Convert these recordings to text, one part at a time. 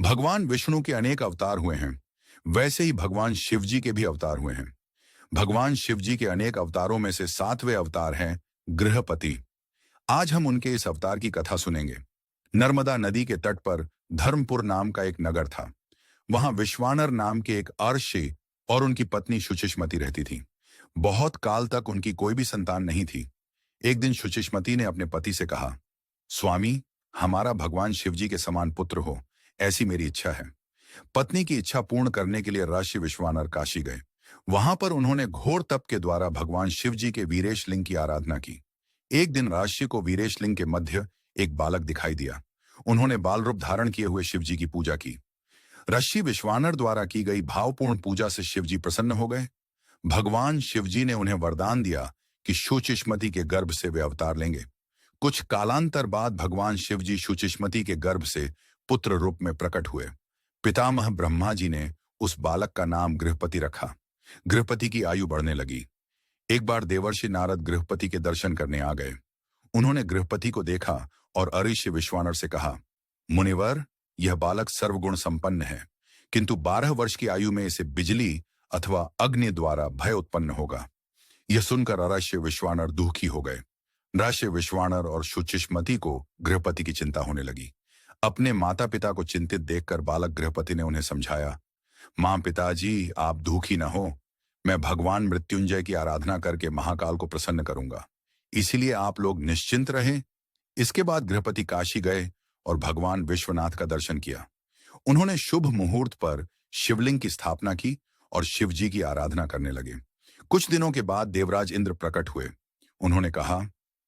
भगवान विष्णु के अनेक अवतार हुए हैं। वैसे ही भगवान शिव जी के भी अवतार हुए हैं। भगवान शिव जी के अनेक अवतारों में से 7वें अवतार हैं गृहपति। आज हम उनके इस अवतार की कथा सुनेंगे। नर्मदा नदी के तट पर धर्मपुर नाम का एक नगर था। वहां विश्वानर नाम के एक अर्षि और उनकी पत्नी शुचिष्मति रहती थी। बहुत काल तक उनकी कोई भी संतान नहीं थी। एक दिन शुचिष्मति ने अपने पति से कहा, स्वामी, हमारा भगवान शिव जी के समान पुत्र हो, ऐसी मेरी इच्छा है। पत्नी की इच्छा पूर्ण करने के लिए ऋषि विश्वानर काशी गए। वहां पर उन्होंने घोर तप के द्वारा भगवान शिव जी के वीरेश लिंग की आराधना की। एक दिन ऋषि को वीरेश लिंग के मध्य एक बालक दिखाई दिया। उन्होंने बाल रूप धारण किए हुए शिव जी की पूजा की। ऋषि विश्वानर द्वारा की गई भावपूर्ण पूजा से शिव जी प्रसन्न हो गए। भगवान शिव जी ने उन्हें वरदान दिया कि शुचिष्मति के गर्भ से वे अवतार लेंगे। कुछ कालांतर बाद भगवान शिव जी शुचिष्मति के गर्भ से पुत्र रूप में प्रकट हुए। पितामह ब्रह्मा जी ने उस बालक का नाम गृहपति रखा। गृहपति की आयु बढ़ने लगी। एक बार देवर्षि नारद गृहपति के दर्शन करने आ गए। उन्होंने गृहपति को देखा और ऋषि विश्वानर से कहा, मुनिवर, यह बालक सर्वगुण संपन्न है, किंतु 12 वर्ष की आयु में इसे बिजली अथवा अग्नि द्वारा भय उत्पन्न होगा। यह सुनकर ऋषि विश्वानर दुखी हो गए। ऋषि विश्वानर और शुचिष्मति को गृहपति की चिंता होने लगी। अपने माता पिता को चिंतित देखकर बालक गृहपति ने उन्हें समझाया, मां, पिताजी, आप दुखी न हो। मैं भगवान मृत्युंजय की आराधना करके महाकाल को प्रसन्न करूंगा, इसीलिए आप लोग निश्चिंत रहें। इसके बाद गृहपति काशी गए और भगवान विश्वनाथ का दर्शन किया। उन्होंने शुभ मुहूर्त पर शिवलिंग की स्थापना की और शिव जी की आराधना करने लगे। कुछ दिनों के बाद देवराज इंद्र प्रकट हुए। उन्होंने कहा,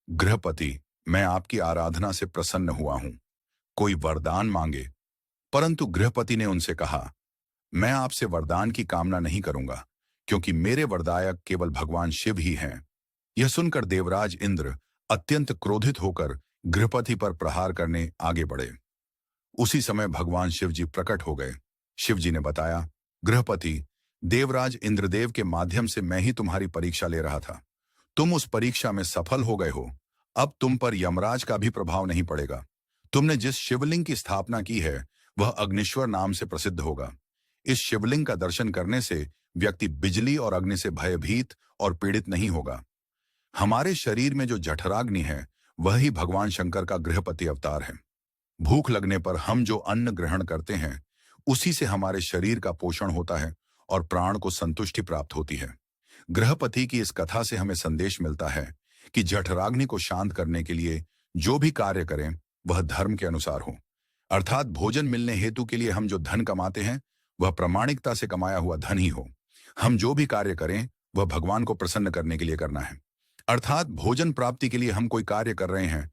गृहपति, मैं आपकी आराधना से प्रसन्न हुआ हूं, कोई वरदान मांगे। परंतु गृहपति ने उनसे कहा, मैं आपसे वरदान की कामना नहीं करूंगा, क्योंकि मेरे वरदायक केवल भगवान शिव ही हैं। यह सुनकर देवराज इंद्र अत्यंत क्रोधित होकर गृहपति पर प्रहार करने आगे बढ़े। उसी समय भगवान शिव जी प्रकट हो गए। शिव जी ने बताया, गृहपति, देवराज इंद्रदेव के माध्यम से मैं ही तुम्हारी परीक्षा ले रहा था। तुम उस परीक्षा में सफल हो गए हो। अब तुम पर यमराज का भी प्रभाव नहीं पड़ेगा। तुमने जिस शिवलिंग की स्थापना की है वह अग्निश्वर नाम से प्रसिद्ध होगा। इस शिवलिंग का दर्शन करने से व्यक्ति बिजली और अग्नि से भयभीत और पीड़ित नहीं होगा। हमारे शरीर में जो जठराग्नि है वही भगवान शंकर का गृहपति अवतार है। भूख लगने पर हम जो अन्न ग्रहण करते हैं उसी से हमारे शरीर का पोषण होता है और प्राण को संतुष्टि प्राप्त होती है। गृहपति की इस कथा से हमें संदेश मिलता है कि जठराग्नि को शांत करने के लिए जो भी कार्य करें वह धर्म के अनुसार हो। अर्थात भोजन मिलने हेतु के लिए हम जो धन कमाते हैं वह प्रामाणिकता से कमाया हुआ धन ही हो। हम जो भी कार्य करें वह भगवान को प्रसन्न करने के लिए करना है। अर्थात भोजन प्राप्ति के लिए हम कोई कार्य कर रहे हैं